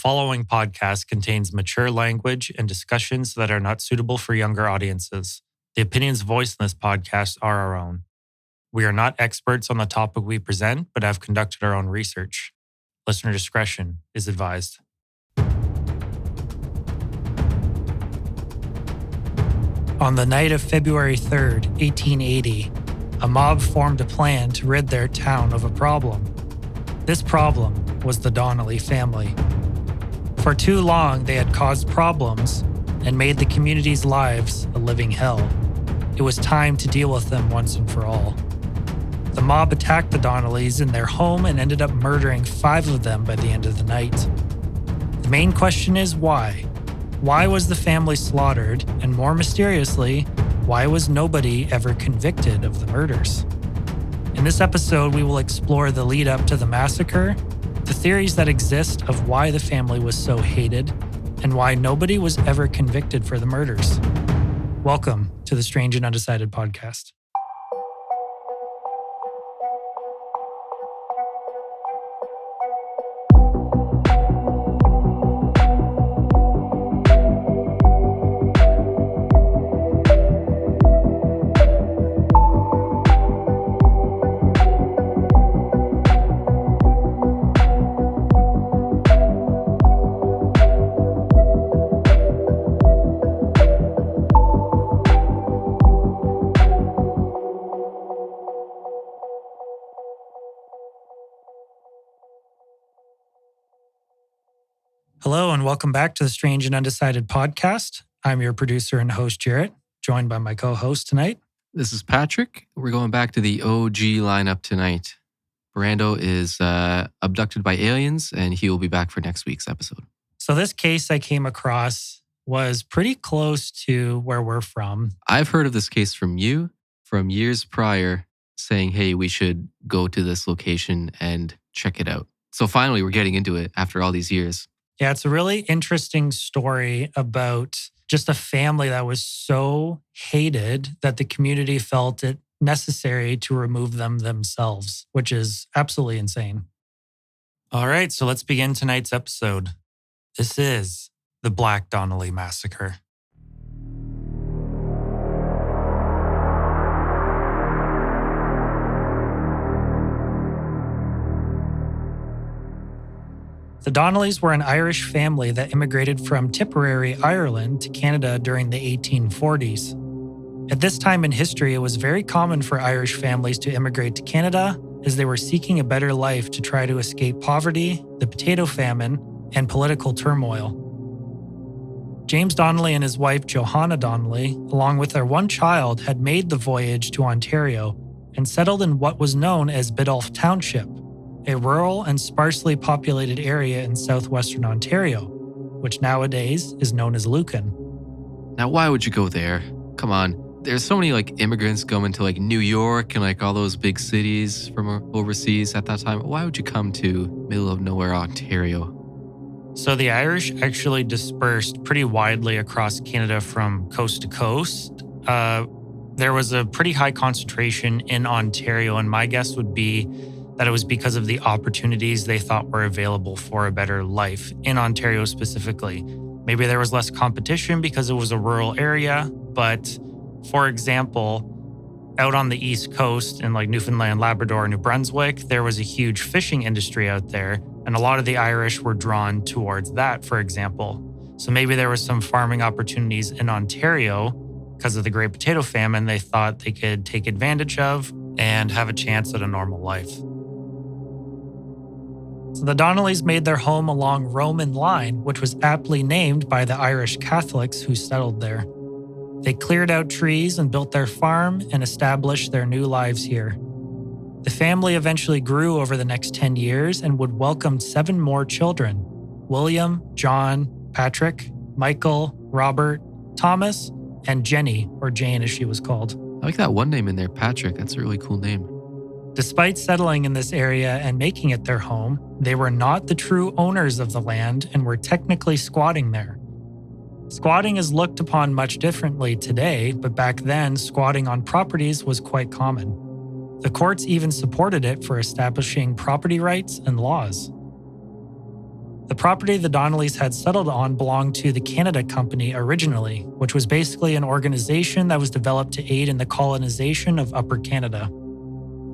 following podcast contains mature language and discussions that are not suitable for younger audiences. The opinions voiced in this podcast are our own. We are not experts on the topic we present, but have conducted our own research. Listener discretion is advised. On the night of February 3rd, 1880, a mob formed a plan to rid their town of a problem. This problem was the Donnelly family. For too long, they had caused problems and made the community's lives a living hell. It was time to deal with them once and for all. The mob attacked the Donnellys in their home and ended up murdering 5 of them by the end of the night. The main question is why? Why was the family slaughtered? And more mysteriously, why was nobody ever convicted of the murders? In this episode, we will explore the lead up to the massacre, the theories that exist of why the family was so hated, and why nobody was ever convicted for the murders. Welcome to the Strange and Undecided podcast. Hello, and welcome back to the Strange and Undecided podcast. I'm your producer and host, Jarrett, joined by my co-host tonight. This is Patrick. We're going back to the OG lineup tonight. Brando is abducted by aliens, and he will be back for next week's episode. So this case I came across was pretty close to where we're from. I've heard of this case from you from years prior, saying, hey, we should go to this location and check it out. So finally, we're getting into it after all these years. Yeah, it's a really interesting story about just a family that was so hated that the community felt it necessary to remove them themselves, which is absolutely insane. All right, so let's begin tonight's episode. This is the Black Donnelly Massacre. The Donnellys were an Irish family that immigrated from Tipperary, Ireland to Canada during the 1840s. At this time in history, it was very common for Irish families to immigrate to Canada as they were seeking a better life to try to escape poverty, the potato famine, and political turmoil. James Donnelly and his wife Johanna Donnelly, along with their one child, had made the voyage to Ontario and settled in what was known as Biddulph Township, a rural and sparsely populated area in southwestern Ontario, which nowadays is known as Lucan. Now, why would you go there? Come on. There's so many immigrants going to New York and all those big cities from overseas at that time. Why would you come to middle of nowhere, Ontario? So the Irish actually dispersed pretty widely across Canada from coast to coast. There was a pretty high concentration in Ontario, and my guess would be that it was because of the opportunities they thought were available for a better life in Ontario specifically. Maybe there was less competition because it was a rural area, but for example, out on the East Coast in Newfoundland, Labrador, New Brunswick, there was a huge fishing industry out there, and a lot of the Irish were drawn towards that, for example. So maybe there was some farming opportunities in Ontario because of the Great Potato Famine they thought they could take advantage of and have a chance at a normal life. So the Donnellys made their home along Roman Line, which was aptly named by the Irish Catholics who settled there. They cleared out trees and built their farm and established their new lives here. The family eventually grew over the next 10 years and would welcome 7 more children: William, John, Patrick, Michael, Robert, Thomas, and Jenny, or Jane as she was called. I like that one name in there, Patrick. That's a really cool name. Despite settling in this area and making it their home, they were not the true owners of the land and were technically squatting there. Squatting is looked upon much differently today, but back then, squatting on properties was quite common. The courts even supported it for establishing property rights and laws. The property the Donnellys had settled on belonged to the Canada Company originally, which was basically an organization that was developed to aid in the colonization of Upper Canada.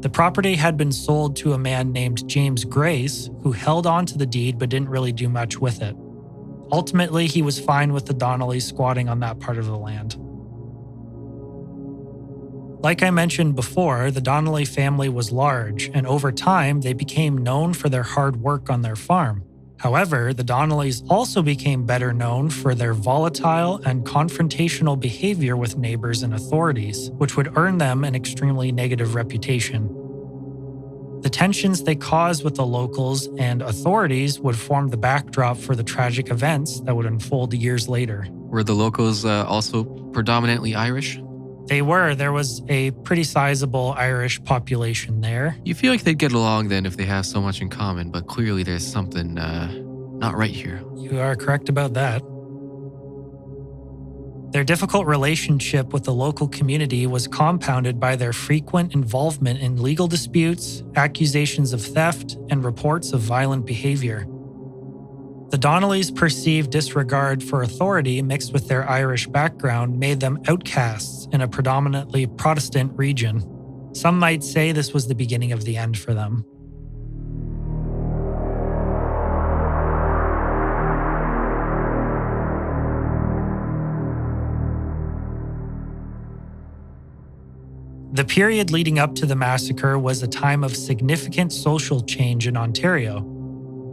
The property had been sold to a man named James Grace, who held on to the deed but didn't really do much with it. Ultimately, he was fine with the Donnellys squatting on that part of the land. Like I mentioned before, the Donnelly family was large, and over time, they became known for their hard work on their farm. However, the Donnellys also became better known for their volatile and confrontational behavior with neighbors and authorities, which would earn them an extremely negative reputation. The tensions they caused with the locals and authorities would form the backdrop for the tragic events that would unfold years later. Were the locals also predominantly Irish? They were. There was a pretty sizable Irish population there. You feel like they'd get along then if they have so much in common, but clearly there's something not right here. You are correct about that. Their difficult relationship with the local community was compounded by their frequent involvement in legal disputes, accusations of theft, and reports of violent behavior. The Donnellys' perceived disregard for authority mixed with their Irish background made them outcasts in a predominantly Protestant region. Some might say this was the beginning of the end for them. The period leading up to the massacre was a time of significant social change in Ontario.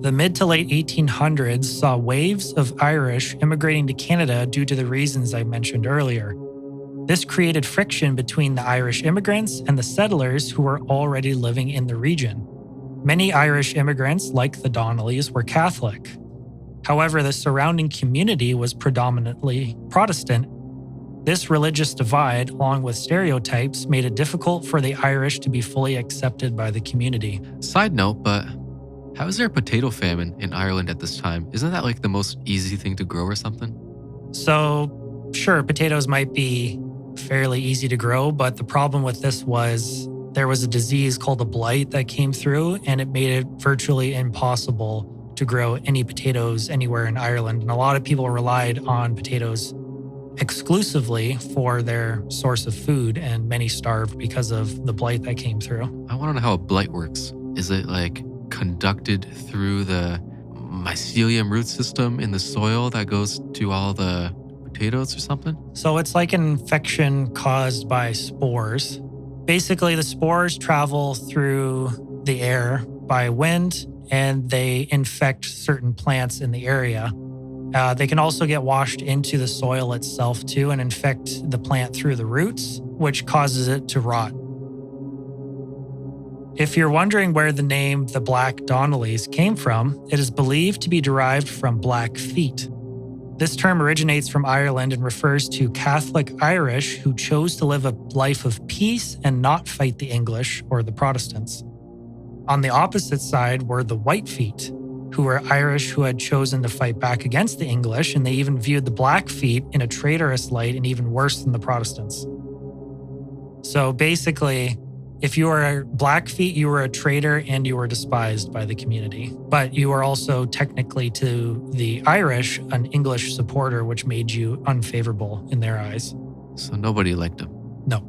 The mid to late 1800s saw waves of Irish immigrating to Canada due to the reasons I mentioned earlier. This created friction between the Irish immigrants and the settlers who were already living in the region. Many Irish immigrants, like the Donnellys, were Catholic. However, the surrounding community was predominantly Protestant. This religious divide, along with stereotypes, made it difficult for the Irish to be fully accepted by the community. Side note, but how is there a potato famine in Ireland at this time? Isn't that like the most easy thing to grow or something? So, sure, potatoes might be fairly easy to grow, but the problem with this was there was a disease called a blight that came through, and it made it virtually impossible to grow any potatoes anywhere in Ireland. And a lot of people relied on potatoes exclusively for their source of food, and many starved because of the blight that came through. I want to know how a blight works. Is it like conducted through the mycelium root system in the soil that goes to all the potatoes or something? So it's like an infection caused by spores. Basically, the spores travel through the air by wind, and they infect certain plants in the area. They can also get washed into the soil itself too and infect the plant through the roots, which causes it to rot. If you're wondering where the name the Black Donnellys came from, it is believed to be derived from black feet. This term originates from Ireland and refers to Catholic Irish who chose to live a life of peace and not fight the English or the Protestants. On the opposite side were the Whitefeet, who were Irish who had chosen to fight back against the English, and they even viewed the Blackfeet in a traitorous light and even worse than the Protestants. So basically, if you were a Blackfeet, you were a traitor and you were despised by the community. But you were also technically to the Irish an English supporter, which made you unfavorable in their eyes. So nobody liked him. No.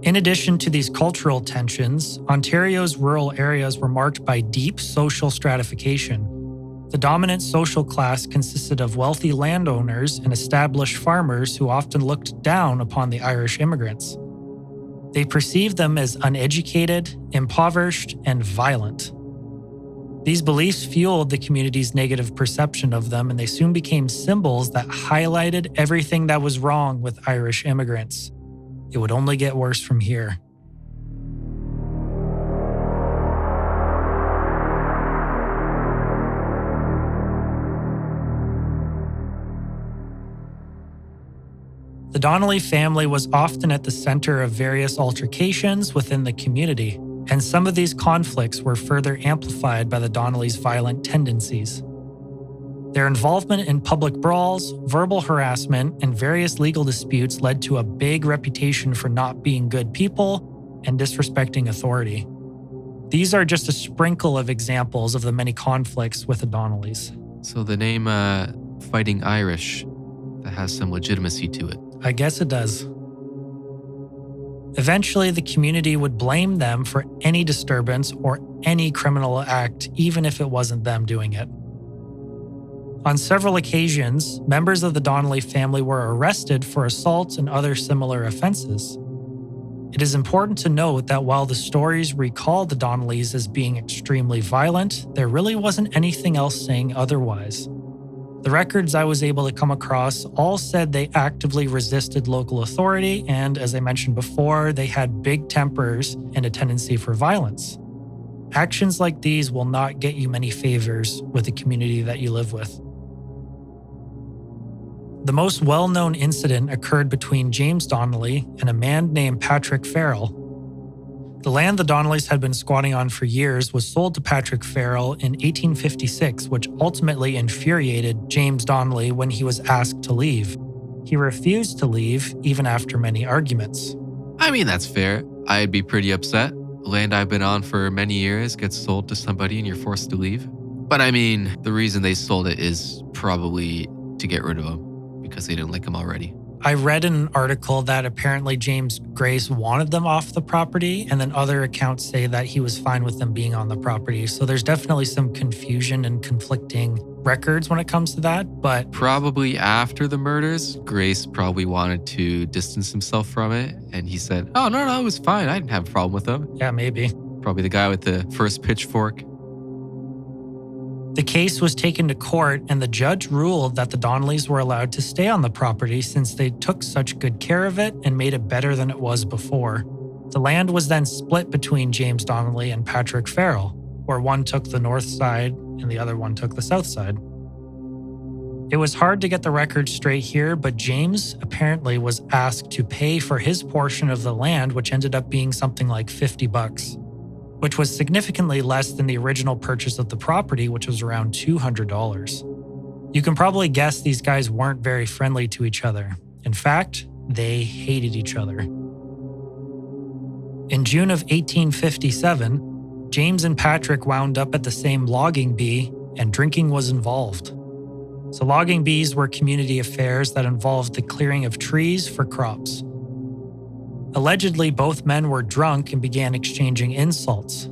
In addition to these cultural tensions, Ontario's rural areas were marked by deep social stratification. The dominant social class consisted of wealthy landowners and established farmers who often looked down upon the Irish immigrants. They perceived them as uneducated, impoverished, and violent. These beliefs fueled the community's negative perception of them, and they soon became symbols that highlighted everything that was wrong with Irish immigrants. It would only get worse from here. The Donnelly family was often at the center of various altercations within the community, and some of these conflicts were further amplified by the Donnellys' violent tendencies. Their involvement in public brawls, verbal harassment, and various legal disputes led to a big reputation for not being good people and disrespecting authority. These are just a sprinkle of examples of the many conflicts with the Donnellys. So the name Fighting Irish, that has some legitimacy to it. I guess it does. Eventually, the community would blame them for any disturbance or any criminal act, even if it wasn't them doing it. On several occasions, members of the Donnelly family were arrested for assault and other similar offenses. It is important to note that while the stories recall the Donnellys as being extremely violent, there really wasn't anything else saying otherwise. The records I was able to come across all said they actively resisted local authority, and as I mentioned before, they had big tempers and a tendency for violence. Actions like these will not get you many favors with the community that you live with. The most well-known incident occurred between James Donnelly and a man named Patrick Farrell. The land the Donnellys had been squatting on for years was sold to Patrick Farrell in 1856, which ultimately infuriated James Donnelly when he was asked to leave. He refused to leave, even after many arguments. I mean, that's fair. I'd be pretty upset. Land I've been on for many years gets sold to somebody and you're forced to leave. But I mean, the reason they sold it is probably to get rid of him because they didn't like him already. I read in an article that apparently James Grace wanted them off the property, and then other accounts say that he was fine with them being on the property. So there's definitely some confusion and conflicting records when it comes to that, but Probably after the murders, Grace probably wanted to distance himself from it, and he said, oh, no, it was fine. I didn't have a problem with them. yeah, maybe. Probably the guy with the first pitchfork. The case was taken to court, and the judge ruled that the Donnellys were allowed to stay on the property since they took such good care of it and made it better than it was before. The land was then split between James Donnelly and Patrick Farrell, where one took the north side and the other one took the south side. It was hard to get the record straight here, but James apparently was asked to pay for his portion of the land, which ended up being something like $50. Which was significantly less than the original purchase of the property, which was around $200. You can probably guess these guys weren't very friendly to each other. In fact, they hated each other. In June of 1857, James and Patrick wound up at the same logging bee, and drinking was involved. So logging bees were community affairs that involved the clearing of trees for crops. Allegedly, both men were drunk and began exchanging insults.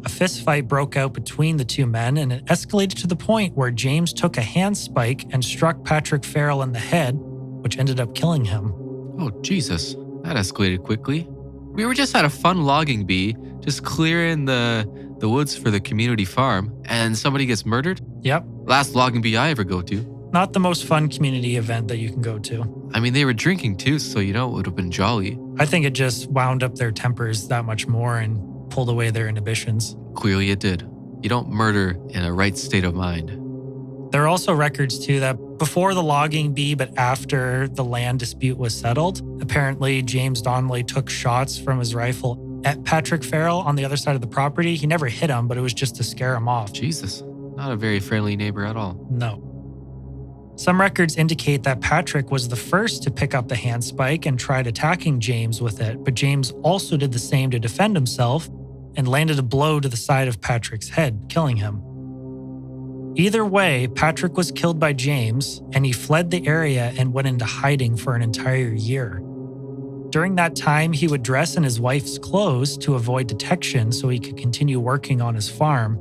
A fistfight broke out between the two men, and it escalated to the point where James took a handspike and struck Patrick Farrell in the head, which ended up killing him. Oh, Jesus. That escalated quickly. We were just at a fun logging bee, just clearing the woods for the community farm, and somebody gets murdered? Yep. Last logging bee I ever go to. Not the most fun community event that you can go to. I mean, they were drinking too, so it would have been jolly. I think it just wound up their tempers that much more and pulled away their inhibitions. Clearly it did. You don't murder in a right state of mind. There are also records too that before the logging bee, but after the land dispute was settled, apparently James Donnelly took shots from his rifle at Patrick Farrell on the other side of the property. He never hit him, but it was just to scare him off. Jesus, not a very friendly neighbor at all. No. Some records indicate that Patrick was the first to pick up the handspike and tried attacking James with it, but James also did the same to defend himself and landed a blow to the side of Patrick's head, killing him. Either way, Patrick was killed by James, and he fled the area and went into hiding for an entire year. During that time, he would dress in his wife's clothes to avoid detection so he could continue working on his farm,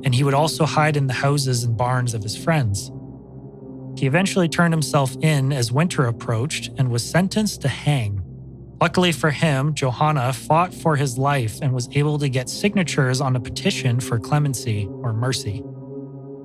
and he would also hide in the houses and barns of his friends. He eventually turned himself in as winter approached and was sentenced to hang. Luckily for him, Johanna fought for his life and was able to get signatures on a petition for clemency or mercy.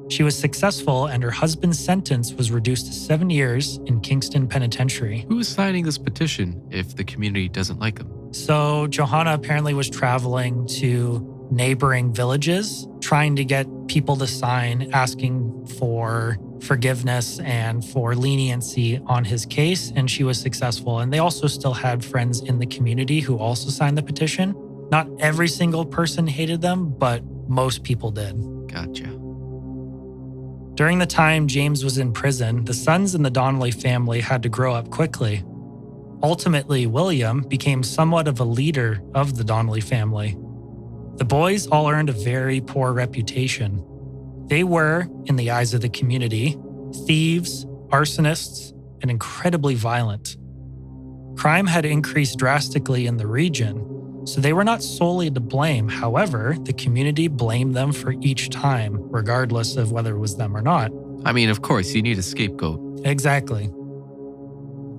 She was successful, and her husband's sentence was reduced to 7 years in Kingston Penitentiary. Who is signing this petition if the community doesn't like him? So Johanna apparently was traveling to neighboring villages, trying to get people to sign, asking for forgiveness and for leniency on his case, and she was successful. And they also still had friends in the community who also signed the petition. Not every single person hated them, but most people did. Gotcha. During the time James was in prison, the sons in the Donnelly family had to grow up quickly. Ultimately, William became somewhat of a leader of the Donnelly family. The boys all earned a very poor reputation. They were, in the eyes of the community, thieves, arsonists, and incredibly violent. Crime had increased drastically in the region, so they were not solely to blame. However, the community blamed them for each time, regardless of whether it was them or not. I mean, of course, you need a scapegoat. Exactly.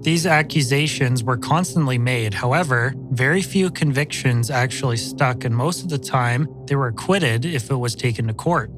These accusations were constantly made. However, very few convictions actually stuck, and most of the time, they were acquitted if it was taken to court.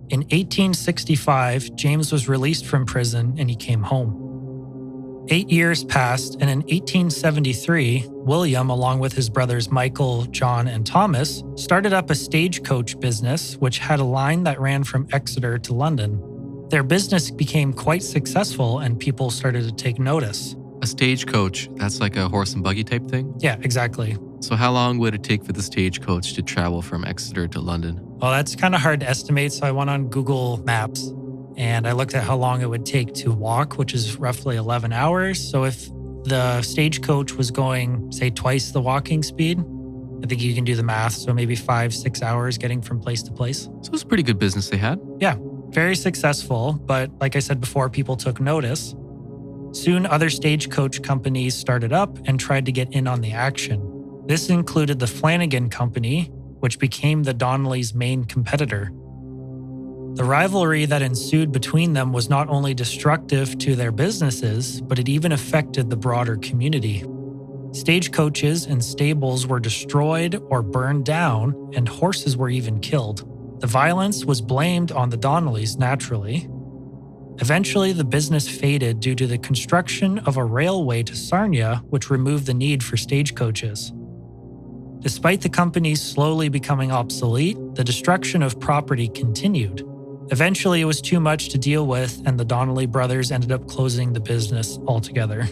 In 1865, James was released from prison and he came home. 8 years passed, and in 1873, William, along with his brothers Michael, John, and Thomas, started up a stagecoach business which had a line that ran from Exeter to London. Their business became quite successful and people started to take notice. A stagecoach, that's like a horse and buggy type thing? Yeah, exactly. So how long would it take for the stagecoach to travel from Exeter to London? Well, that's kind of hard to estimate, so I went on Google Maps and I looked at how long it would take to walk, which is roughly 11 hours. So if the stagecoach was going, say, twice the walking speed, I think you can do the math. So maybe 5-6 hours getting from place to place. So it's a pretty good business they had. Yeah, very successful. But like I said before, people took notice. Soon, other stagecoach companies started up and tried to get in on the action. This included the Flanagan Company, which became the Donnellys' main competitor. The rivalry that ensued between them was not only destructive to their businesses, but it even affected the broader community. Stagecoaches and stables were destroyed or burned down, and horses were even killed. The violence was blamed on the Donnellys, naturally. Eventually, the business faded due to the construction of a railway to Sarnia, which removed the need for stagecoaches. Despite the companies slowly becoming obsolete, the destruction of property continued. Eventually, it was too much to deal with, and the Donnelly brothers ended up closing the business altogether.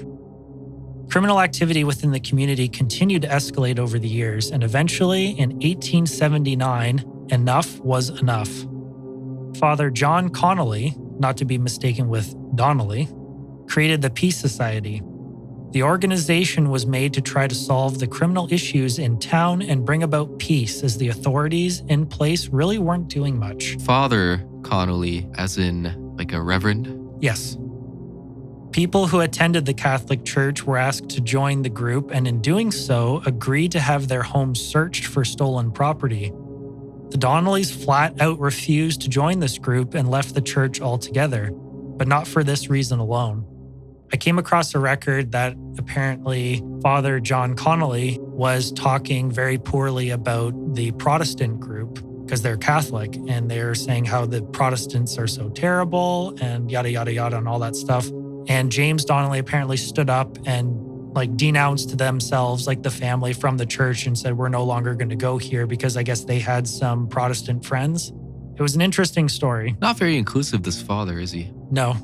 Criminal activity within the community continued to escalate over the years, and eventually, in 1879, enough was enough. Father John Connolly, not to be mistaken with Donnelly, created the Peace Society. The organization was made to try to solve the criminal issues in town and bring about peace, as the authorities in place really weren't doing much. Father Connolly, as in like a reverend? Yes. People who attended the Catholic Church were asked to join the group, and in doing so, agreed to have their homes searched for stolen property. The Donnellys flat out refused to join this group and left the church altogether, but not for this reason alone. I came across a record that apparently Father John Connolly was talking very poorly about the Protestant group because they're Catholic, and they're saying how the Protestants are so terrible and yada, yada, yada, and all that stuff. And James Donnelly apparently stood up and denounced themselves, the family, from the church and said, we're no longer going to go here, because I guess they had some Protestant friends. It was an interesting story. Not very inclusive, this father, is he? No.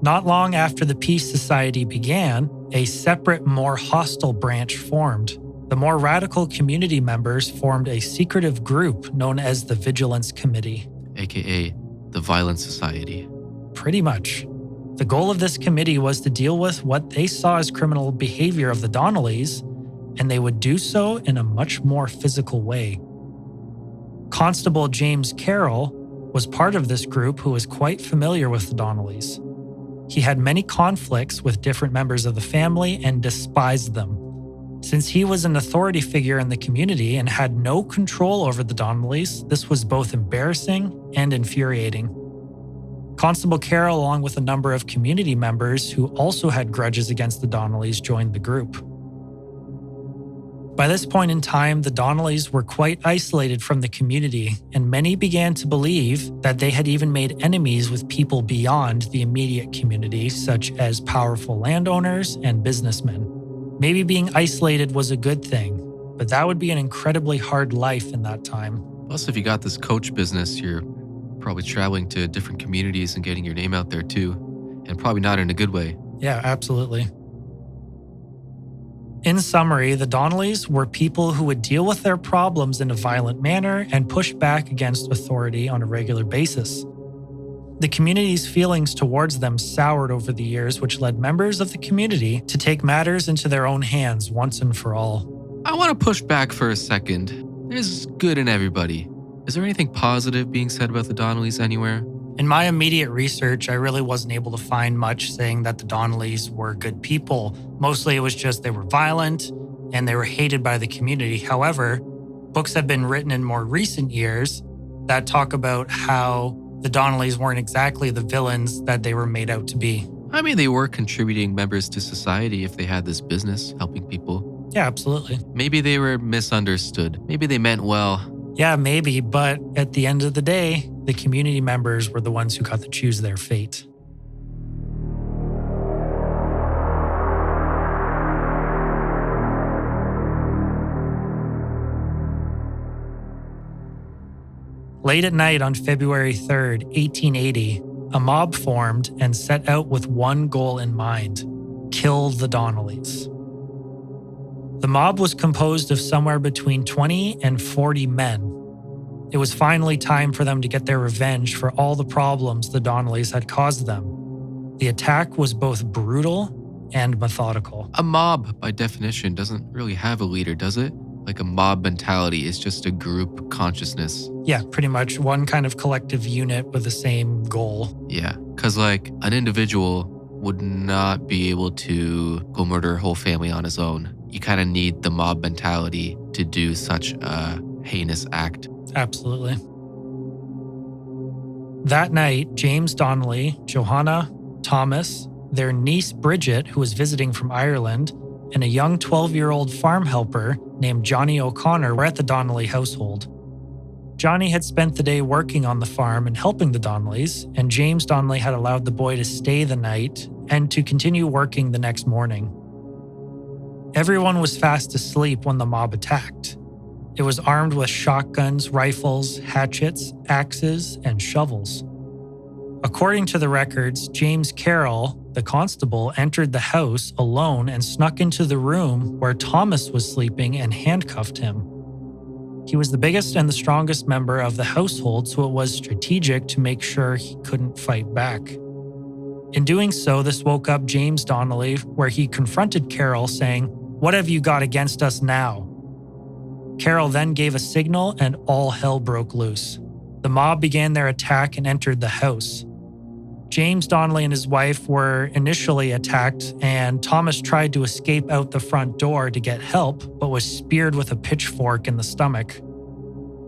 Not long after the Peace Society began, a separate, more hostile branch formed. The more radical community members formed a secretive group known as the Vigilance Committee. AKA the Violent Society. Pretty much. The goal of this committee was to deal with what they saw as criminal behavior of the Donnellys, and they would do so in a much more physical way. Constable James Carroll was part of this group, who was quite familiar with the Donnellys. He had many conflicts with different members of the family and despised them. Since he was an authority figure in the community and had no control over the Donnellys, this was both embarrassing and infuriating. Constable Carroll, along with a number of community members who also had grudges against the Donnellys, joined the group. By this point in time, the Donnellys were quite isolated from the community, and many began to believe that they had even made enemies with people beyond the immediate community, such as powerful landowners and businessmen. Maybe being isolated was a good thing, but that would be an incredibly hard life in that time. Plus, if you got this coach business, you're probably traveling to different communities and getting your name out there too, and probably not in a good way. Yeah, absolutely. In summary, the Donnellys were people who would deal with their problems in a violent manner and push back against authority on a regular basis. The community's feelings towards them soured over the years, which led members of the community to take matters into their own hands once and for all. I want to push back for a second. There's good in everybody. Is there anything positive being said about the Donnellys anywhere? In my immediate research, I really wasn't able to find much saying that the Donnellys were good people. Mostly it was just they were violent and they were hated by the community. However, books have been written in more recent years that talk about how the Donnellys weren't exactly the villains that they were made out to be. I mean, they were contributing members to society if they had this business helping people. Yeah, absolutely. Maybe they were misunderstood. Maybe they meant well. Yeah, maybe, but at the end of the day, the community members were the ones who got to choose their fate. Late at night on February 3rd, 1880, a mob formed and set out with one goal in mind: kill the Donnellys. The mob was composed of somewhere between 20 and 40 men. It was finally time for them to get their revenge for all the problems the Donnellys had caused them. The attack was both brutal and methodical. A mob, by definition, doesn't really have a leader, does it? Like a mob mentality is just a group consciousness. Yeah, pretty much one kind of collective unit with the same goal. Yeah, because like an individual would not be able to go murder a whole family on his own. You kind of need the mob mentality to do such a heinous act. Absolutely. That night, James Donnelly, Johanna, Thomas, their niece Bridget, who was visiting from Ireland, and a young 12-year-old farm helper named Johnny O'Connor were at the Donnelly household. Johnny had spent the day working on the farm and helping the Donnellys, and James Donnelly had allowed the boy to stay the night and to continue working the next morning. Everyone was fast asleep when the mob attacked. It was armed with shotguns, rifles, hatchets, axes, and shovels. According to the records, James Carroll, the constable, entered the house alone and snuck into the room where Thomas was sleeping and handcuffed him. He was the biggest and the strongest member of the household, so it was strategic to make sure he couldn't fight back. In doing so, this woke up James Donnelly, where he confronted Carroll, saying, "What have you got against us now?" Carroll then gave a signal and all hell broke loose. The mob began their attack and entered the house. James Donnelly and his wife were initially attacked, and Thomas tried to escape out the front door to get help, but was speared with a pitchfork in the stomach.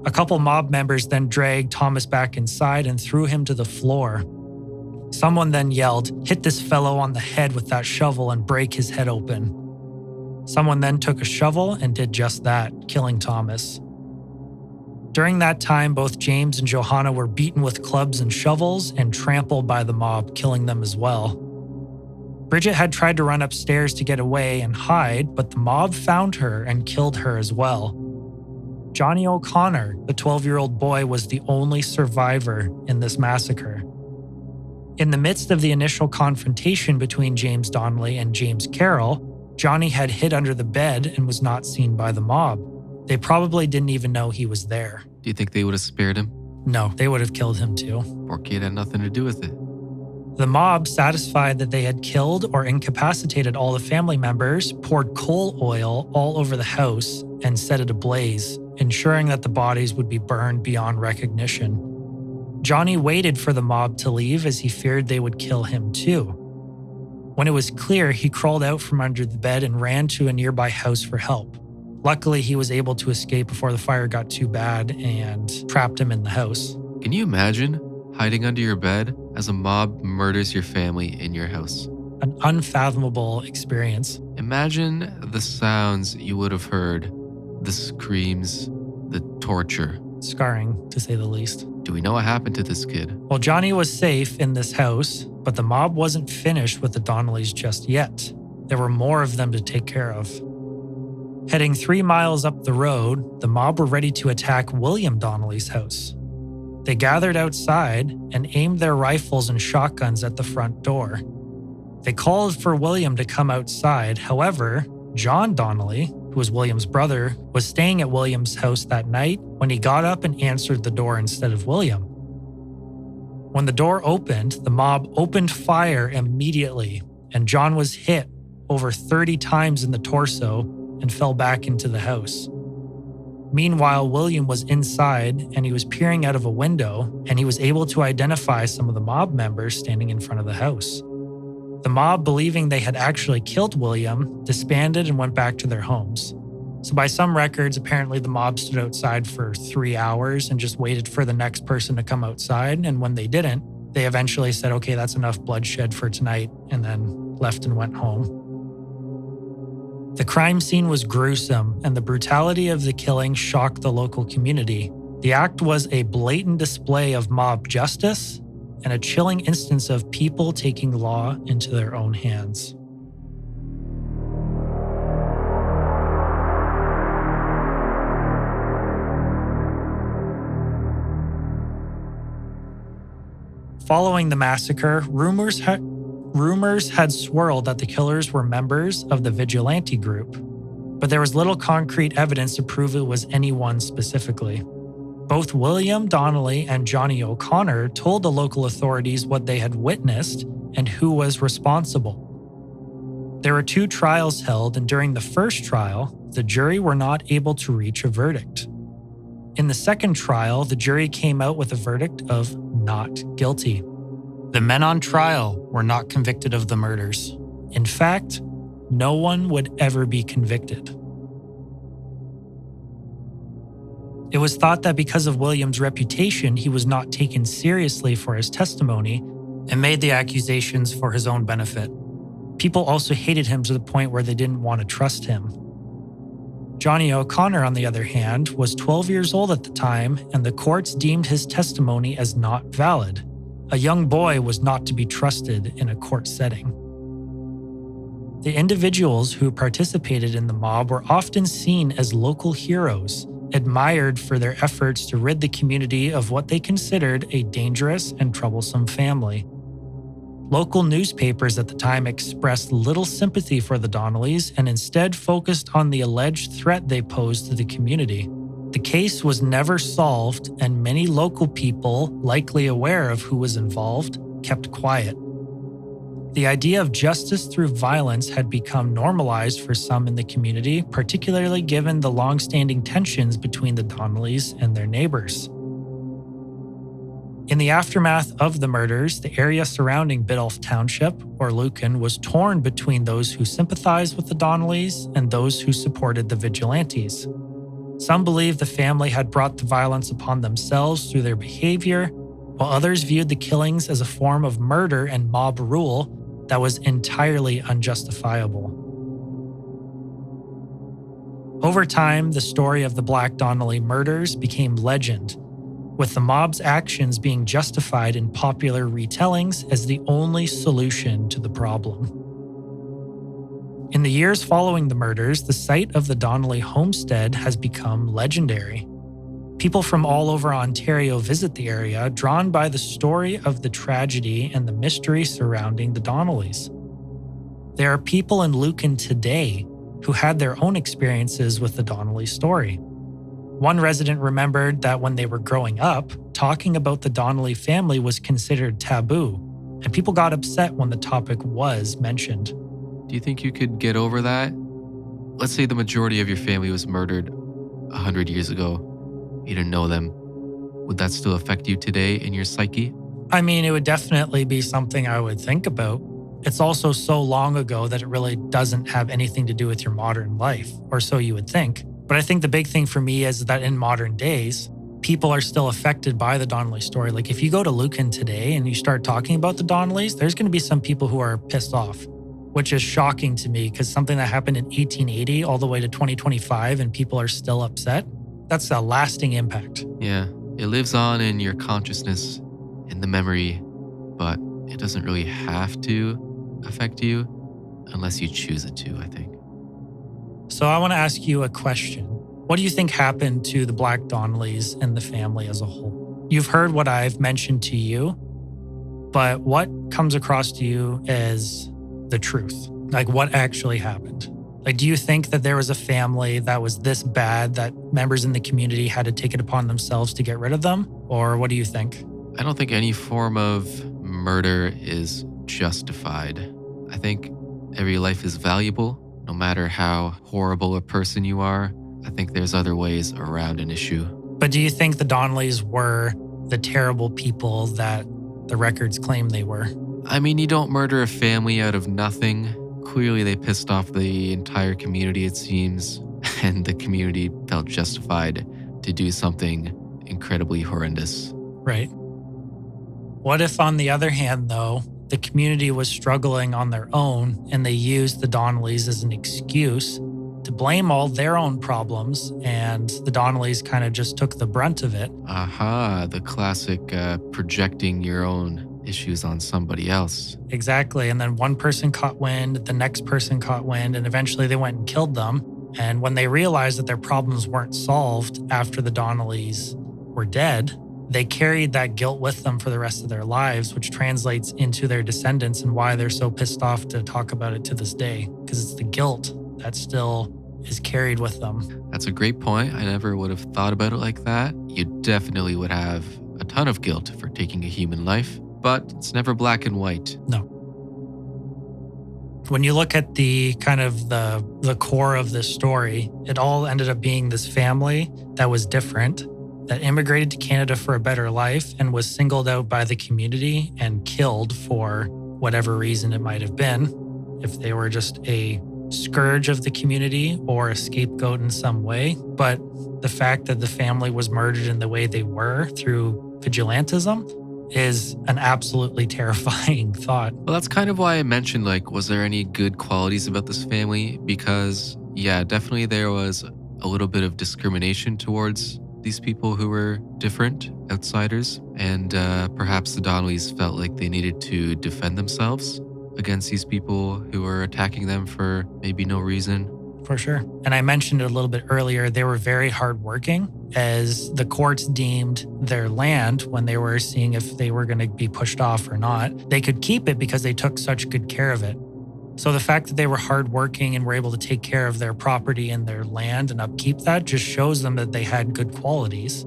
A couple mob members then dragged Thomas back inside and threw him to the floor. Someone then yelled, "Hit this fellow on the head with that shovel and break his head open." Someone then took a shovel and did just that, killing Thomas. During that time, both James and Johanna were beaten with clubs and shovels and trampled by the mob, killing them as well. Bridget had tried to run upstairs to get away and hide, but the mob found her and killed her as well. Johnny O'Connor, the 12-year-old boy, was the only survivor in this massacre. In the midst of the initial confrontation between James Donnelly and James Carroll, Johnny had hid under the bed and was not seen by the mob. They probably didn't even know he was there. Do you think they would have spared him? No, they would have killed him too. Poor kid had nothing to do with it. The mob, satisfied that they had killed or incapacitated all the family members, poured coal oil all over the house and set it ablaze, ensuring that the bodies would be burned beyond recognition. Johnny waited for the mob to leave as he feared they would kill him too. When it was clear, he crawled out from under the bed and ran to a nearby house for help. Luckily, he was able to escape before the fire got too bad and trapped him in the house. Can you imagine hiding under your bed as a mob murders your family in your house? An unfathomable experience. Imagine the sounds you would have heard, the screams, the torture. Scarring, to say the least. Do we know what happened to this kid? Well, Johnny was safe in this house, but the mob wasn't finished with the Donnellys just yet. There were more of them to take care of. Heading 3 miles up the road, the mob were ready to attack William Donnelly's house. They gathered outside and aimed their rifles and shotguns at the front door. They called for William to come outside. However, John Donnelly, who was William's brother, was staying at William's house that night when he got up and answered the door instead of William. When the door opened, the mob opened fire immediately, and John was hit over 30 times in the torso and fell back into the house. Meanwhile, William was inside and he was peering out of a window, and he was able to identify some of the mob members standing in front of the house. The mob, believing they had actually killed William, disbanded and went back to their homes. So by some records, apparently the mob stood outside for 3 hours and just waited for the next person to come outside. And when they didn't, they eventually said, okay, that's enough bloodshed for tonight, and then left and went home. The crime scene was gruesome, and the brutality of the killing shocked the local community. The act was a blatant display of mob justice and a chilling instance of people taking law into their own hands. Following the massacre, rumors had swirled that the killers were members of the vigilante group, but there was little concrete evidence to prove it was anyone specifically. Both William Donnelly and Johnny O'Connor told the local authorities what they had witnessed and who was responsible. There were 2 trials held, and during the first trial, the jury were not able to reach a verdict. In the second trial, the jury came out with a verdict of not guilty. The men on trial were not convicted of the murders. In fact, no one would ever be convicted. It was thought that because of William's reputation, he was not taken seriously for his testimony and made the accusations for his own benefit. People also hated him to the point where they didn't want to trust him. Johnny O'Connor, on the other hand, was 12 years old at the time, and the courts deemed his testimony as not valid. A young boy was not to be trusted in a court setting. The individuals who participated in the mob were often seen as local heroes, admired for their efforts to rid the community of what they considered a dangerous and troublesome family. Local newspapers at the time expressed little sympathy for the Donnellys and instead focused on the alleged threat they posed to the community. The case was never solved, and many local people, likely aware of who was involved, kept quiet. The idea of justice through violence had become normalized for some in the community, particularly given the long-standing tensions between the Donnellys and their neighbors. In the aftermath of the murders, the area surrounding Biddulph Township, or Lucan, was torn between those who sympathized with the Donnellys and those who supported the vigilantes. Some believed the family had brought the violence upon themselves through their behavior, while others viewed the killings as a form of murder and mob rule that was entirely unjustifiable. Over time, the story of the Black Donnelly murders became legend, with the mob's actions being justified in popular retellings as the only solution to the problem. In the years following the murders, the site of the Donnelly homestead has become legendary. People from all over Ontario visit the area, drawn by the story of the tragedy and the mystery surrounding the Donnellys. There are people in Lucan today who had their own experiences with the Donnelly story. One resident remembered that when they were growing up, talking about the Donnelly family was considered taboo, and people got upset when the topic was mentioned. Do you think you could get over that? Let's say the majority of your family was murdered 100 years ago. You didn't know them. Would that still affect you today in your psyche? I mean, it would definitely be something I would think about. It's also so long ago that it really doesn't have anything to do with your modern life, or so you would think. But I think the big thing for me is that in modern days, people are still affected by the Donnelly story. Like if you go to Lucan today and you start talking about the Donnellys, there's going to be some people who are pissed off, which is shocking to me because something that happened in 1880 all the way to 2025 and people are still upset, that's a lasting impact. Yeah, it lives on in your consciousness, in the memory, but it doesn't really have to affect you unless you choose it to, I think. So I want to ask you a question. What do you think happened to the Black Donnellys and the family as a whole? You've heard what I've mentioned to you, but what comes across to you as the truth? Like what actually happened? Like, do you think that there was a family that was this bad that members in the community had to take it upon themselves to get rid of them? Or what do you think? I don't think any form of murder is justified. I think every life is valuable, no matter how horrible a person you are. I think there's other ways around an issue. But do you think the Donnellys were the terrible people that the records claim they were? I mean, you don't murder a family out of nothing. Clearly, they pissed off the entire community, it seems, and the community felt justified to do something incredibly horrendous. Right. What if, on the other hand, though, the community was struggling on their own and they used the Donnellys as an excuse to blame all their own problems, and the Donnellys kind of just took the brunt of it? Aha, the classic projecting your own issues on somebody else. Exactly. And then one person caught wind, the next person caught wind, and eventually they went and killed them. And when they realized that their problems weren't solved after the Donnellys were dead, they carried that guilt with them for the rest of their lives, which translates into their descendants and why they're so pissed off to talk about it to this day, because it's the guilt that still is carried with them. That's a great point. I never would have thought about it like that. You definitely would have a ton of guilt for taking a human life, but it's never black and white. No. When you look at the kind of the core of this story, it all ended up being this family that was different, that immigrated to Canada for a better life and was singled out by the community and killed for whatever reason it might have been. If they were just a scourge of the community or a scapegoat in some way. But the fact that the family was murdered in the way they were through vigilantism is an absolutely terrifying thought. Well, that's kind of why I mentioned, was there any good qualities about this family? Because, yeah, definitely there was a little bit of discrimination towards these people who were different, outsiders, and perhaps the Donnellys felt like they needed to defend themselves against these people who were attacking them for maybe no reason. For sure. And I mentioned it a little bit earlier, they were very hardworking, as the courts deemed their land, when they were seeing if they were going to be pushed off or not, they could keep it because they took such good care of it. So the fact that they were hardworking and were able to take care of their property and their land and upkeep that just shows them that they had good qualities.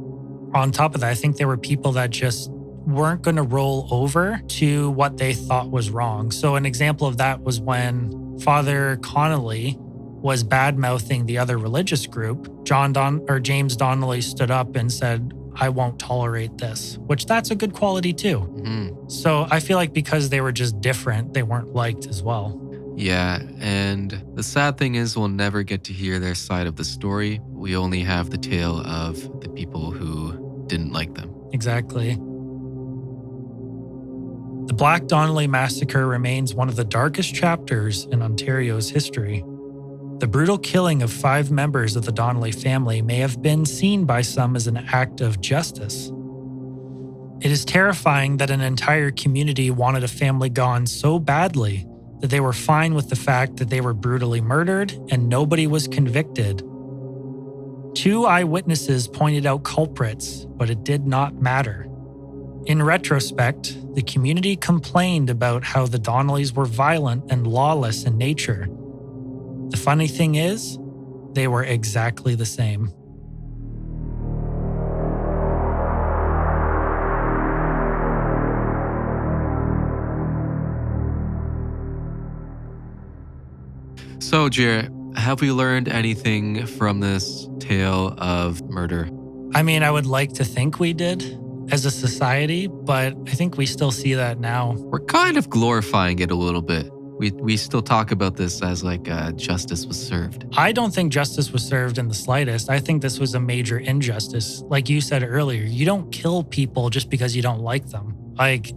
On top of that, I think there were people that just weren't going to roll over to what they thought was wrong. So an example of that was when Father Donnelly was bad-mouthing the other religious group, James Donnelly stood up and said, "I won't tolerate this," which that's a good quality too. Mm-hmm. So I feel like because they were just different, they weren't liked as well. Yeah, and the sad thing is we'll never get to hear their side of the story. We only have the tale of the people who didn't like them. Exactly. The Black Donnelly Massacre remains one of the darkest chapters in Ontario's history. The brutal killing of 5 members of the Donnelly family may have been seen by some as an act of justice. It is terrifying that an entire community wanted a family gone so badly that they were fine with the fact that they were brutally murdered and nobody was convicted. 2 eyewitnesses pointed out culprits, but it did not matter. In retrospect, the community complained about how the Donnellys were violent and lawless in nature. The funny thing is, they were exactly the same. So, Jarrett, have we learned anything from this tale of murder? I mean, I would like to think we did as a society, but I think we still see that now. We're kind of glorifying it a little bit. We still talk about this as justice was served. I don't think justice was served in the slightest. I think this was a major injustice. Like you said earlier, you don't kill people just because you don't like them.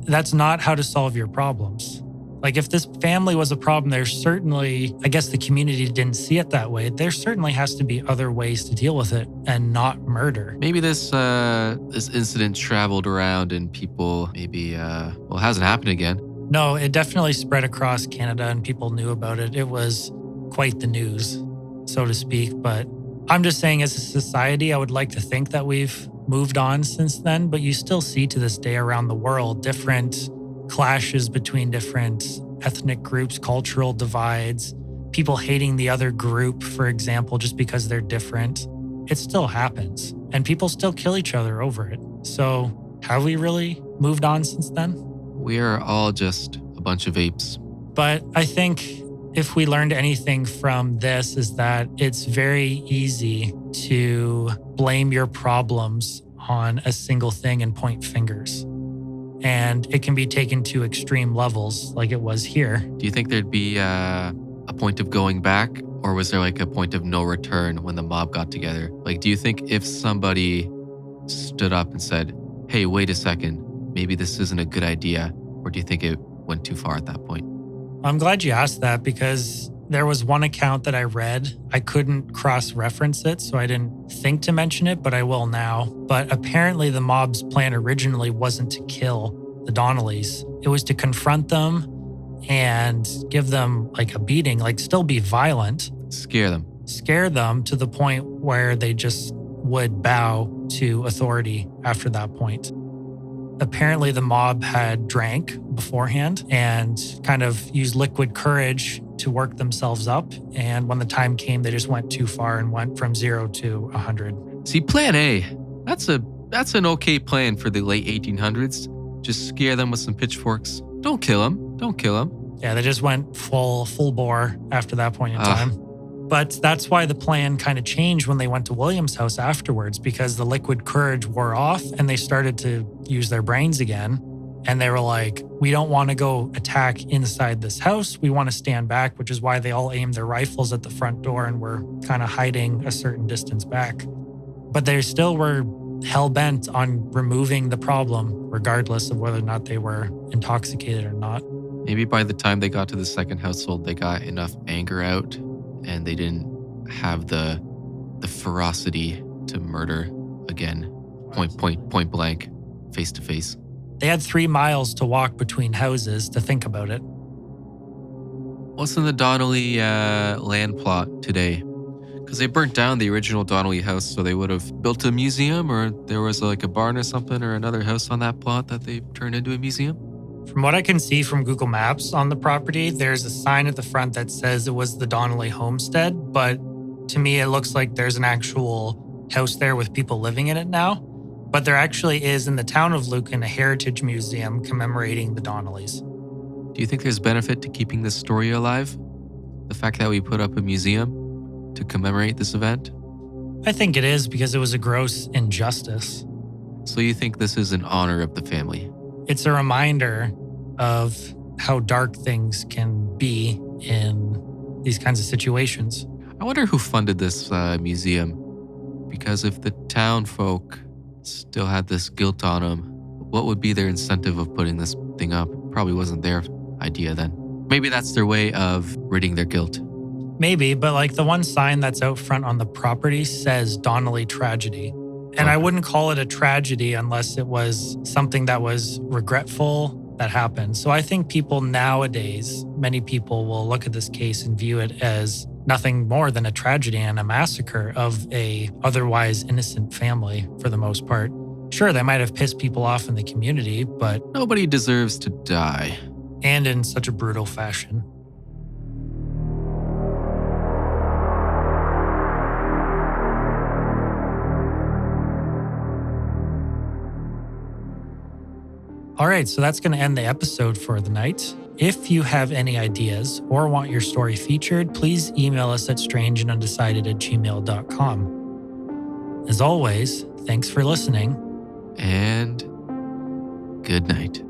That's not how to solve your problems. If this family was a problem, there's certainly, I guess the community didn't see it that way. There certainly has to be other ways to deal with it and not murder. Maybe this incident traveled around and people maybe, it hasn't happened again. No, it definitely spread across Canada and people knew about it. It was quite the news, so to speak. But I'm just saying, as a society, I would like to think that we've moved on since then, but you still see to this day around the world different clashes between different ethnic groups, cultural divides, people hating the other group, for example, just because they're different. It still happens, and people still kill each other over it. So have we really moved on since then? We are all just a bunch of apes. But I think If we learned anything from this, is that it's very easy to blame your problems on a single thing and point fingers. And it can be taken to extreme levels like it was here. Do you think there'd be a point of going back, or was there like a point of no return when the mob got together? Like, do you think if somebody stood up and said, hey, wait a second, maybe this isn't a good idea, or do you think it went too far at that point? I'm glad you asked that, because there was one account that I read. I couldn't cross-reference it, so I didn't think to mention it, but I will now. But apparently the mob's plan originally wasn't to kill the Donnellys. It was to confront them and give them like a beating, like still be violent. Scare them To the point where they just would bow to authority after that point. Apparently the mob had drank beforehand and kind of used liquid courage to work themselves up. And when the time came, they just went too far and went from 0 to 100. See, plan A, that's an okay plan for the late 1800s. Just scare them with some pitchforks. Don't kill them. Yeah, they just went full bore after that point in time. But that's why the plan kind of changed when they went to William's house afterwards, because the liquid courage wore off and they started to use their brains again. And they were like, we don't want to go attack inside this house. We want to stand back, which is why they all aimed their rifles at the front door and were kind of hiding a certain distance back. But they still were hell-bent on removing the problem, regardless of whether or not they were intoxicated or not. Maybe by the time they got to the second household, they got enough anger out and they didn't have the ferocity to murder again, point blank, face to face. They had 3 miles to walk between houses to think about it. What's in the Donnelly land plot today? Because they burnt down the original Donnelly house, so they would have built a museum, or there was like a barn or something, or another house on that plot that they turned into a museum? From what I can see from Google Maps on the property, there's a sign at the front that says it was the Donnelly homestead, but to me it looks like there's an actual house there with people living in it now. But there actually is, in the town of Lucan, a heritage museum commemorating the Donnellys. Do you think there's benefit to keeping this story alive? The fact that we put up a museum to commemorate this event? I think it is, because it was a gross injustice. So you think this is in honor of the family? It's a reminder of how dark things can be in these kinds of situations. I wonder who funded this museum, because if the town folk still had this guilt on them, what would be their incentive of putting this thing up? Probably wasn't their idea then. Maybe that's their way of ridding their guilt. Maybe, but like the one sign that's out front on the property says Donnelly tragedy. And I wouldn't call it a tragedy unless it was something that was regretful that happened. So I think people nowadays, many people will look at this case and view it as nothing more than a tragedy and a massacre of a otherwise innocent family for the most part. Sure, they might have pissed people off in the community, but nobody deserves to die. And in such a brutal fashion. All right, so that's going to end the episode for the night. If you have any ideas or want your story featured, please email us at strangeandundecided@gmail.com. As always, thanks for listening. And good night.